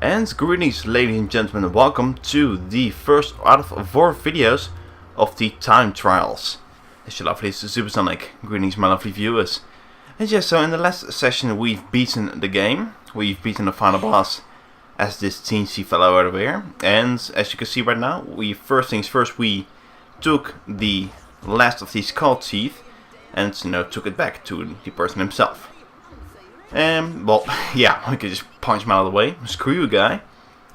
And greetings, ladies and gentlemen, and welcome to the first out of 4 videos of the time trials. It's your lovely Zupersonic. Greetings, my lovely viewers. And yes, so in the last session we've beaten the game. We've beaten the final boss as this teensy fellow over here. And as you can see right now, first things first, we took the last of these skull teeth and took it back to the person himself. Well, yeah, I could just punch him out of the way. Screw you, guy.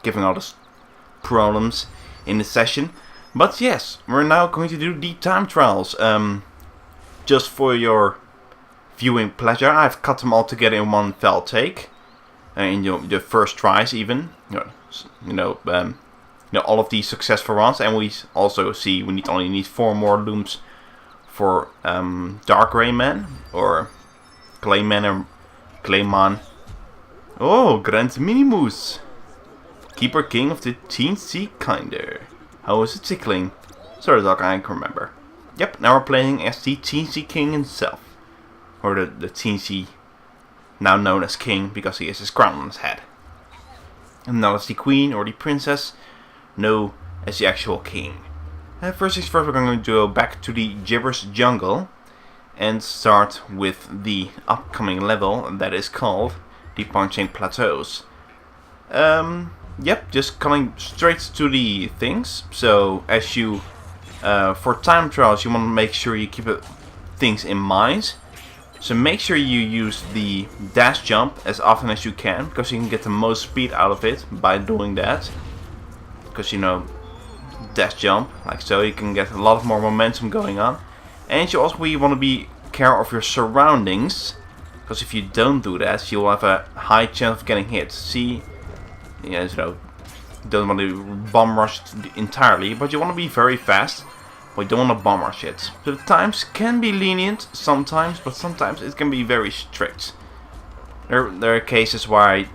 Giving all those problems in the session. But yes, we're now going to do the time trials. Just for your viewing pleasure, I've cut them all together in one fell take. In the first tries, even. All of these successful runs. And we also see we only need 4 more looms for Dark Rayman or Clayman. Oh, Grand Minimus! Keeper King of the Teensy Kinder. How is it tickling? Sorry, dog, I can remember. Yep, now we're playing as the Teensy King himself. Or the Teensy, now known as King, because he has his crown on his head. And not as the Queen or the Princess, no, as the actual King. First things first, we're going to go back to the Gibbers Jungle. And start with the upcoming level that is called the Punching Plateaus. Yep, just coming straight to the things. So as you, for time trials, you want to make sure you keep things in mind. So make sure you use the dash jump as often as you can, because you can get the most speed out of it by doing that. Because dash jump, like so, you can get a lot more momentum going on. And you also want to be care of your surroundings, because if you don't do that, you'll have a high chance of getting hit. See, don't want to bomb rush entirely, but you want to be very fast, but you don't want to bomb rush it. So the times can be lenient sometimes, but sometimes it can be very strict. There are cases where I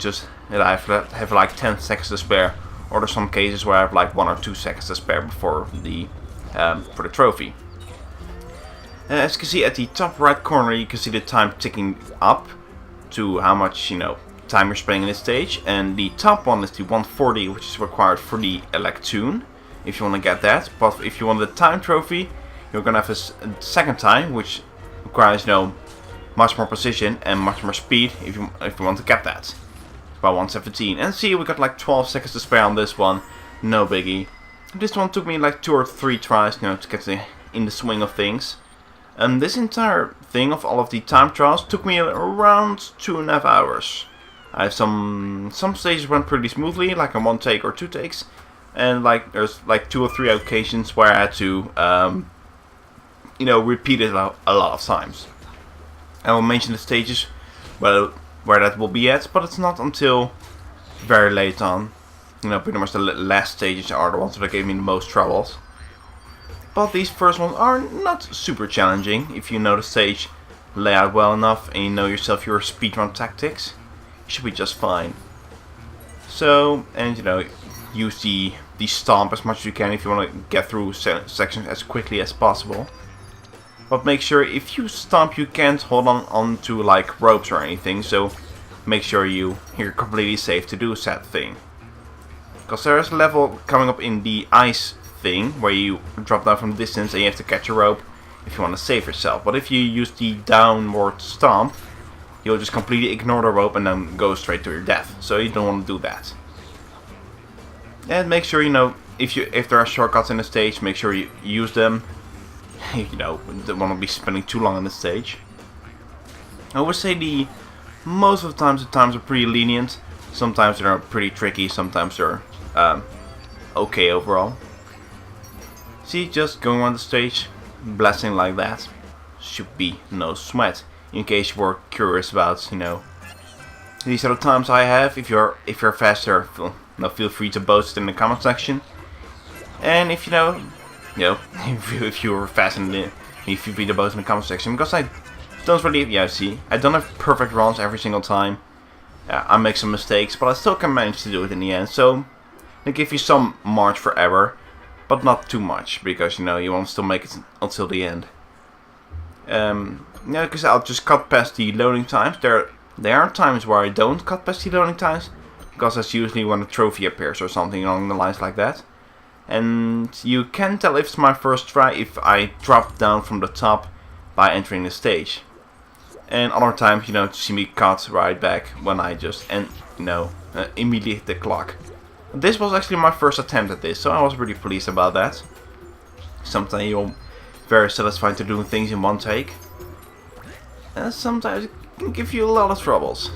have like 10 seconds to spare, or there's some cases where I have like 1 or 2 seconds to spare before the for the trophy. As you can see at the top right corner, you can see the time ticking up to how much time you're spending in this stage, and the top one is the 140, which is required for the Electoon, if you want to get that. But if you want the time trophy, you're gonna have a second time, which requires much more precision and much more speed if you want to get that. It's about 117. And see, we got like 12 seconds to spare on this one, no biggie. This one took me like 2 or 3 tries, to get in the swing of things. And this entire thing of all of the time trials took me around 2.5 hours. I have some stages went pretty smoothly, like in 1 take or 2 takes, and there's like 2 or 3 occasions where I had to repeat it a lot of times. I will mention the stages where that will be at, but it's not until very late on. Pretty much the last stages are the ones that gave me the most troubles. But these first ones are not super challenging if you know the stage layout well enough and you know yourself your speedrun tactics. You should be just fine. So, and use the stomp as much as you can if you want to get through sections as quickly as possible. But make sure if you stomp, you can't hold on to like ropes or anything, so make sure you're completely safe to do said thing. Because there's a level coming up in the ice thing where you drop down from a distance and you have to catch a rope if you want to save yourself. But if you use the downward stomp, you'll just completely ignore the rope and then go straight to your death. So you don't want to do that. And make sure if there are shortcuts in the stage, make sure you use them. Don't want to be spending too long on the stage. I would say most of the times are pretty lenient. Sometimes they're pretty tricky. Sometimes they're okay overall. See, just going on the stage, blasting like that, should be no sweat. In case you were curious about, these are the times I have. If you're faster, feel free to boast it in the comment section. And if if you were fast feel free to boast in the comment section, because I don't really, see, I don't have perfect runs every single time. I make some mistakes, but I still can manage to do it in the end. So they give you some margin for error. But not too much, because you want to still make it until the end. Because I'll just cut past the loading times. There are times where I don't cut past the loading times, because that's usually when a trophy appears or something along the lines like that. And you can tell if it's my first try if I drop down from the top by entering the stage. And other times, you see me cut right back when I just immediately hit the clock. This was actually my first attempt at this, so I was really pleased about that. Sometimes you're very satisfied to doing things in one take. And sometimes it can give you a lot of troubles.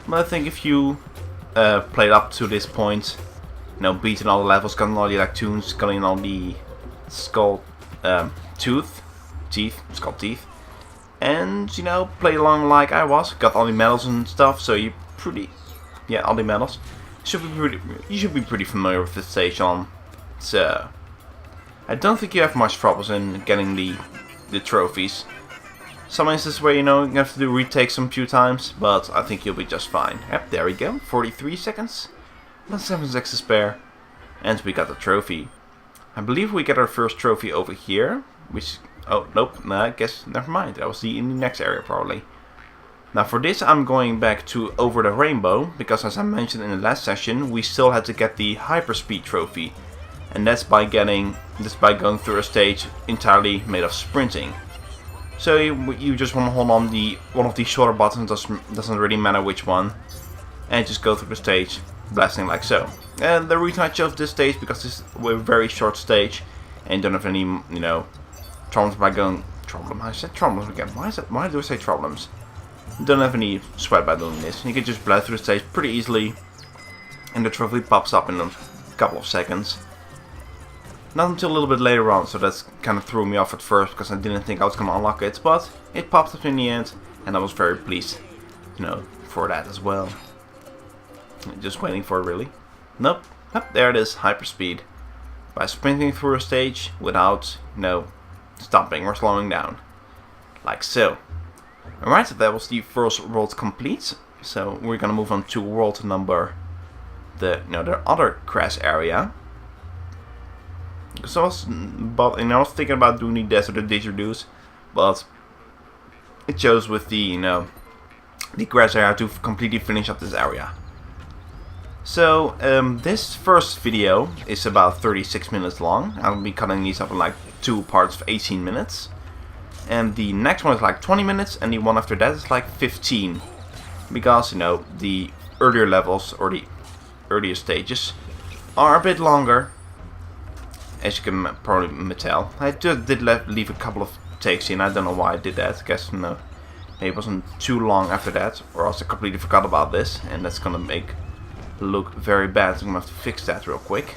But I think if you played up to this point, beating all the levels, gotten all the tunes, gotten all the skull teeth, and play along like I was, got all the medals and stuff, so you all the medals. You should be pretty familiar with this stage on. So I don't think you have much troubles in getting the trophies. Some instances where you have to do retakes some few times, but I think you'll be just fine. Yep, there we go. 43 seconds. Plus 7 seconds to spare. And we got the trophy. I believe we get our first trophy over here. Which... oh, nope. Nah, I guess... never mind. That was in the next area, probably. Now, for this, I'm going back to Over the Rainbow. Because, as I mentioned in the last session, we still had to get the Hyperspeed trophy. And that's by going through a stage entirely made of sprinting. So you just want to hold on one of these shorter buttons, doesn't really matter which one, and just go through the stage, blasting like so. And the reason I chose this stage because this is a very short stage, and don't have any problems by going I said problems again. Why do I say problems? Don't have any sweat by doing this. You can just blast through the stage pretty easily, and the trophy pops up in a couple of seconds. Not until a little bit later on, so that's kind of threw me off at first because I didn't think I was going to unlock it, but it popped up in the end, and I was very pleased, for that as well. Just waiting for it, really. Nope, there it is, Hyperspeed. By sprinting through a stage without, stopping or slowing down. Like so. Alright, that was the first world complete, so we're going to move on to world number, the other crash area. So I was thinking about doing the desert or didgeridoos, but it chose with the grass area to completely finish up this area. So this first video is about 36 minutes long. I'll be cutting these up in like 2 parts of 18 minutes, and the next one is like 20 minutes, and the one after that is like 15, because the earlier levels or the earlier stages are a bit longer. As you can probably tell, I just did leave a couple of takes in. I don't know why I did that. I guess maybe it wasn't too long after that, or else I completely forgot about this, and that's gonna make it look very bad. So I'm gonna have to fix that real quick.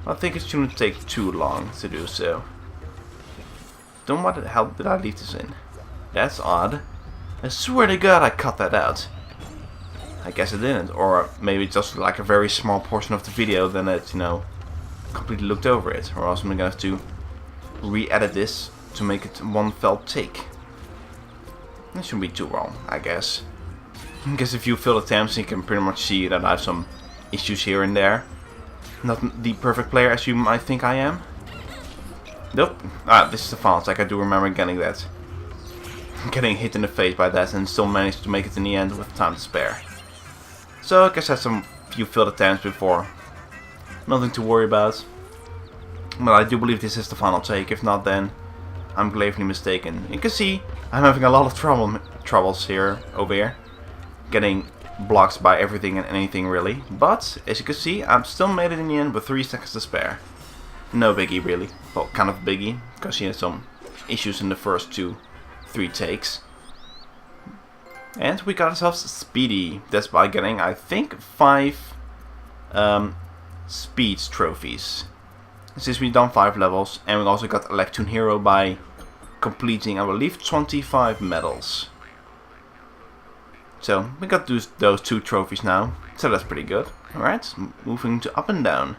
I think it shouldn't take too long to do so. Don't what the hell did I leave this in? That's odd. I swear to God I cut that out. I guess I didn't, or maybe just like a very small portion of the video. Then it completely looked over it, or else I'm gonna have to re-edit this to make it one fell take. That shouldn't be too wrong, I guess. I guess if you fill the temps, you can pretty much see that I have some issues here and there. Not the perfect player as you might think I am. Nope. This is the final attack. I do remember getting that. Getting hit in the face by that, and still managed to make it in the end with time to spare. So I guess I had some few failed attempts before. Nothing to worry about. But I do believe this is the final take. If not, then I'm gravely mistaken. You can see I'm having a lot of troubles over here. Getting blocked by everything and anything really. But as you can see, I'm still made it in the end with 3 seconds to spare. No biggie really. Well, kind of biggie, because he had some issues in the first 2-3 takes. And we got ourselves Speedy. That's by getting, I think, 5 Speeds trophies. Since we've done 5 levels, and we also got Electoon Hero by completing, I believe, 25 medals. So we got those 2 trophies now, so that's pretty good. Alright, moving to Up and Down.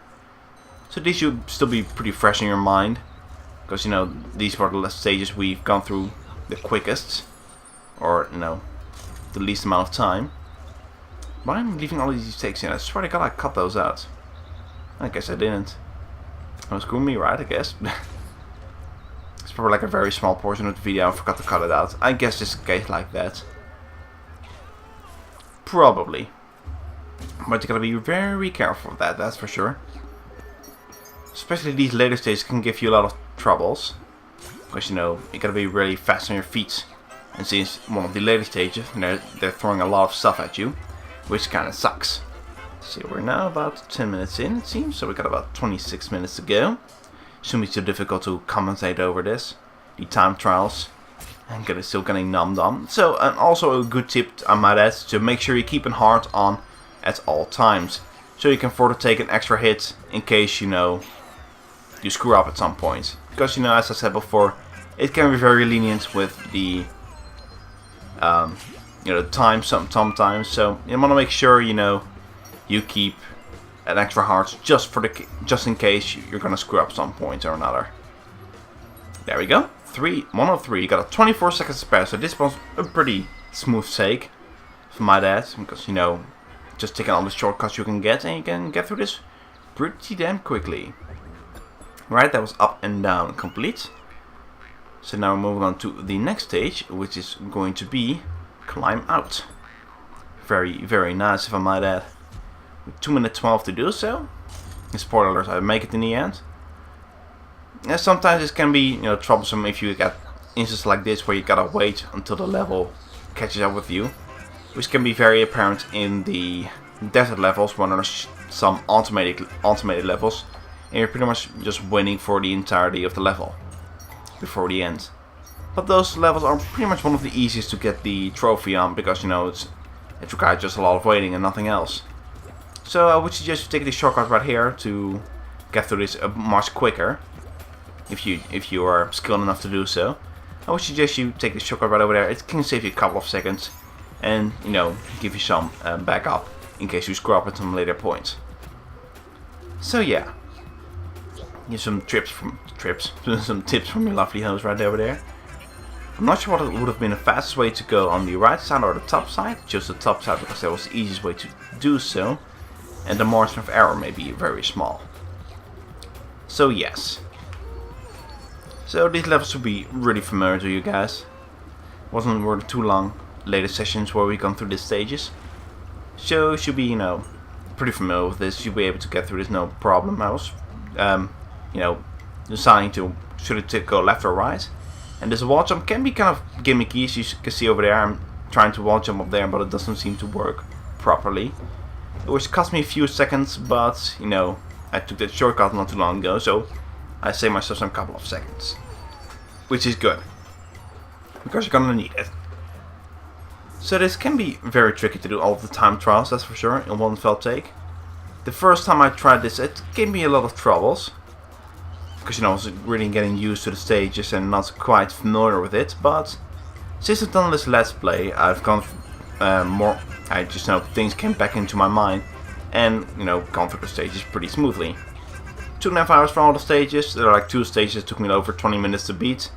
So these should still be pretty fresh in your mind, because these were the stages we've gone through the quickest, or the least amount of time. Why am I leaving all these takes in? I swear to God I cut those out. I guess I didn't. That was screwing me, right? I guess. It's probably like a very small portion of the video. I forgot to cut it out. I guess just a case like that. Probably. But you gotta be very careful of that, that's for sure. Especially these later stages can give you a lot of troubles. Because, you know, you gotta be really fast on your feet. And since one of the later stages, you know, they're throwing a lot of stuff at you. Which kinda sucks. So we're now about 10 minutes in, it seems. So we got about 26 minutes to go. Shouldn't be too difficult to compensate over this. The time trials. And still getting numbed on. So, and also a good tip I might add, to make sure you keep your heart on at all times. So you can afford to take an extra hit in case, you know, you screw up at some point. Because, you know, as I said before, it can be very lenient with the, you know, time sometimes. So you want to make sure, you know, you keep an extra heart just in case you're gonna screw up some point or another. There we go. 103. You got a 24 seconds spare, so this was a pretty smooth take for my dad, because, you know, just taking all the shortcuts you can get, and you can get through this pretty damn quickly. Right, that was up and down complete. So now we're moving on to the next stage, which is going to be climb out. Very, very nice, if I might add. With 2 minutes 12 to do so. And spoiler alert, I make it in the end. And sometimes it can be, you know, troublesome if you get instances like this where you gotta wait until the level catches up with you, which can be very apparent in the desert levels when there's some automated levels, and you're pretty much just waiting for the entirety of the level before the end. But those levels are pretty much one of the easiest to get the trophy on, because, you know, it requires just a lot of waiting and nothing else. So I would suggest you take the shortcut right here to get through this much quicker. If you are skilled enough to do so, I would suggest you take the shortcut right over there. It can save you a couple of seconds, and, you know, give you some backup in case you screw up at some later points. So yeah, here's some tips from your lovely host right over there. I'm not sure what would have been the fastest way to go, on the right side or the top side. Just the top side, because that was the easiest way to do so, and the margin of error may be very small. So yes. So these levels should be really familiar to you guys. Wasn't really too long later sessions where we gone through these stages. So you should be, you know, pretty familiar with this. You'll be able to get through this no problem. I was, you know, deciding to should it go left or right. And this wall jump can be kind of gimmicky, as you can see over there. I'm trying to wall jump up there, but it doesn't seem to work properly. Which cost me a few seconds, but, you know, I took that shortcut not too long ago, so I saved myself some couple of seconds. Which is good, because you're gonna need it. So this can be very tricky to do all of the time trials, that's for sure, in one fell take. The first time I tried this, it gave me a lot of troubles. Because, you know, I was really getting used to the stages and not quite familiar with it. But since I've done this Let's Play, I've gone more. I just know things came back into my mind, and, you know, gone through the stages pretty smoothly. 2.5 hours for all the stages. There are like 2 stages that took me over 20 minutes to beat,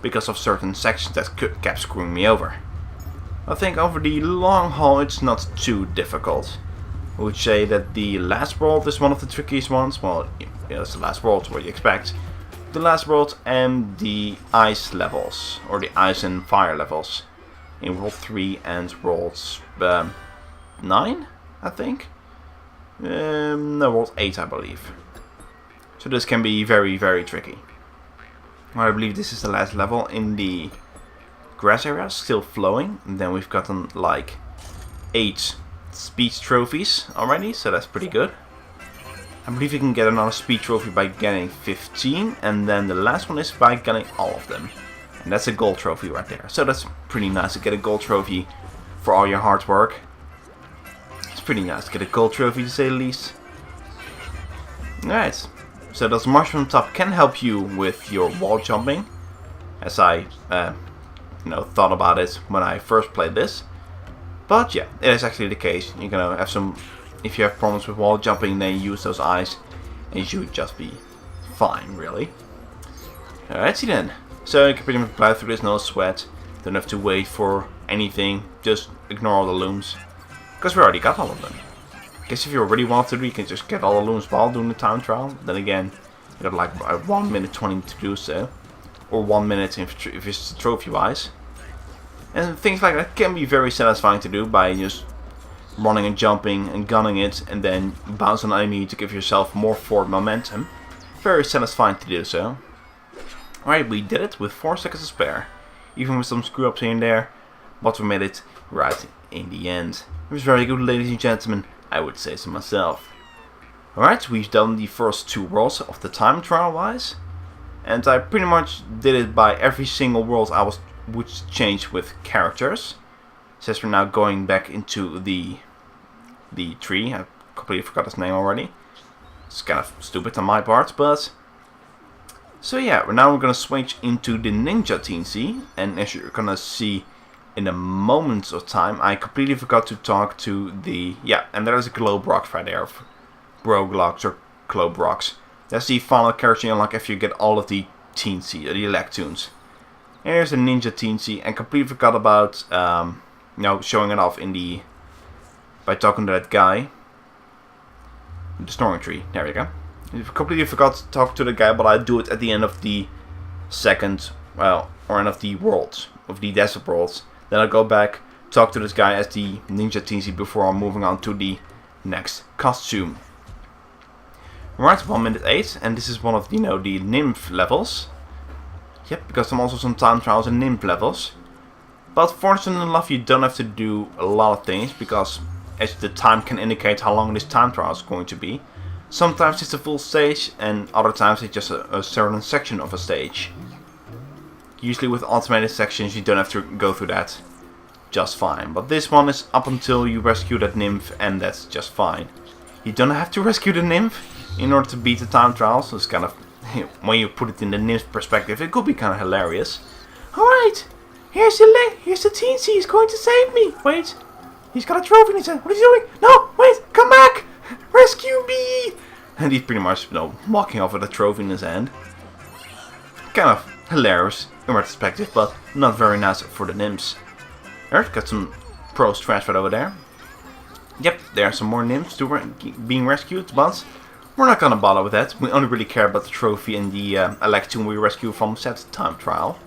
because of certain sections that kept screwing me over. I think over the long haul it's not too difficult. I would say that the last world is one of the trickiest ones. Well, yeah, it's the last world, what you expect. The last world and the ice levels, or the ice and fire levels, in World 3 and World 9, I think? No, World 8, I believe. So this can be very, very tricky. I believe this is the last level in the grass area, still flowing. And then we've gotten like 8 speed trophies already, so that's pretty good. I believe you can get another speed trophy by getting 15, and then the last one is by getting all of them. And that's a gold trophy right there. So that's pretty nice to get a gold trophy for all your hard work. It's pretty nice to get a gold trophy, to say the least. Alright, so those mushroom top can help you with your wall jumping, as I you know, thought about it when I first played this. But yeah, it is actually the case. You're gonna have some, if you have problems with wall jumping, then use those eyes and you should just be fine, really. Alrighty then. So you can pretty much plow through this, no sweat. Don't have to wait for anything, just ignore all the looms, because we already got all of them. I guess if you already want to, you can just get all the looms while doing the time trial. Then again, you got like 1 minute 20 to do so, or 1 minute if it's trophy wise. And things like that can be very satisfying to do by just running and jumping and gunning it, and then bounce on an enemy to give yourself more forward momentum. Very satisfying to do so. Alright, we did it with 4 seconds to spare. Even with some screw ups here and there, but we made it right in the end. It was very good, ladies and gentlemen, I would say so myself. Alright, we've done the first 2 worlds of the time trial wise. And I pretty much did it by every single world I would change with characters. Since we're now going back into the tree. I completely forgot his name already. It's kind of stupid on my part, but... So yeah, now we're gonna switch into the Ninja Teensy. And as you're gonna see in a moment of time, I completely forgot to talk to the... Yeah, and there's a Globe Rock right there. Brogue Locks or Globe Rocks. That's the final character you unlock after you get all of the Teensy, the Electoons. Here's the Ninja Teensy, and completely forgot about showing it off in the... by talking to that guy. The Snoring Tree, there we go. I completely forgot to talk to the guy, but I do it at the end of the second, or end of the worlds, of the desert worlds. Then I'll go back, talk to this guy as the Ninja Teensy before I'm moving on to the next costume. Right, 1 minute 8, and this is one of the, the nymph levels. Yep, because I'm also some time trials and nymph levels. But fortunately enough, you don't have to do a lot of things, because as the time can indicate how long this time trial is going to be. Sometimes it's a full stage, and other times it's just a certain section of a stage. Usually with automated sections you don't have to go through that just fine. But this one is up until you rescue that nymph, and that's just fine. You don't have to rescue the nymph in order to beat the time trial, so it's kind of, when you put it in the nymph perspective, it could be kind of hilarious. Alright, here's the Teensy, he's going to save me. Wait, he's got a trophy in his hand. What is he doing? No, wait, come back! Rescue me! And he's pretty much, walking off with a trophy in his hand. Kind of hilarious in retrospective, but not very nice for the nymphs. Alright, got some pros trash right over there. Yep, there are some more nymphs being rescued, but we're not gonna bother with that. We only really care about the trophy and the Electoon we rescue from said time trial.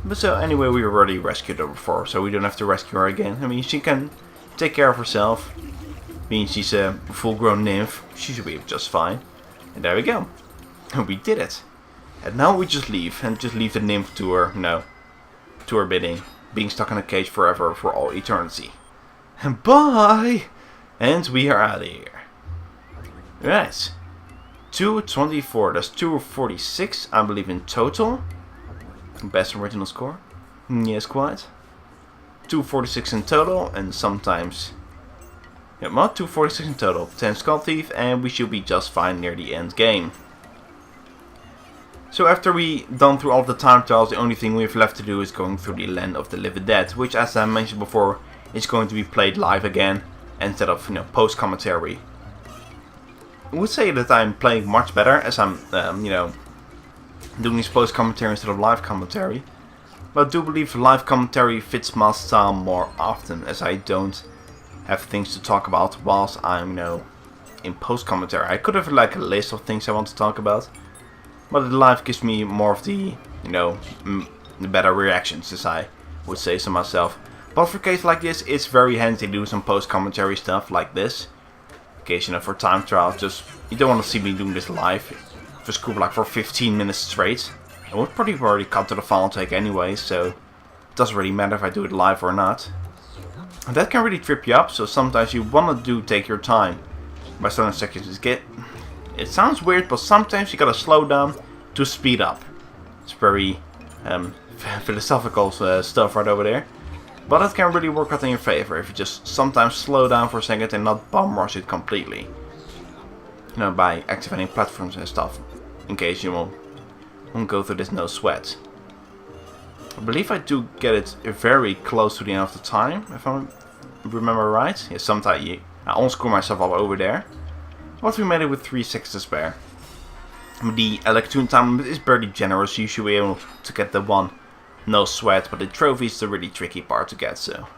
But so anyway, we already rescued her before, so we don't have to rescue her again. I mean, she can take care of herself. Being she's a full-grown nymph, she should be just fine. And there we go. We did it. And now we just leave, and just leave the nymph to her, to her bidding. Being stuck in a cage forever, for all eternity. And bye! And we are out of here. Right. 224, that's 246, I believe, in total. Best original score. Yes, quite. 246 in total, and sometimes... Yeah, well, 246 in total. 10 Skull Thief, and we should be just fine near the end game. So after we done through all of the time trials, the only thing we have left to do is going through the Land of the Living Dead, which, as I mentioned before, is going to be played live again, instead of, post-commentary. I would say that I'm playing much better, as I'm, doing this post-commentary instead of live commentary. But I do believe live commentary fits my style more often, as I don't have things to talk about whilst I'm, in post-commentary. I could have like a list of things I want to talk about, but the live gives me more of the, the better reactions, as I would say so myself. But for a case like this, it's very handy to do some post-commentary stuff like this. In case, for time trials, just, you don't want to see me doing this live for school like for 15 minutes straight. I would probably already cut to the final take anyway, so it doesn't really matter if I do it live or not. And that can really trip you up, so sometimes you want to take your time by certain sections. It sounds weird, but sometimes you gotta slow down to speed up. It's very philosophical stuff right over there. But it can really work out in your favor if you just sometimes slow down for a second and not bomb rush it completely. By activating platforms and stuff, in case you won't go through this no sweat. I believe I do get it very close to the end of the time, if I remember right. Yeah, sometimes I almost screw myself up over there. But we made it with 3 seconds to spare. The Electoon time is very generous, you should be able to get the one no sweat, but the trophy is the really tricky part to get, so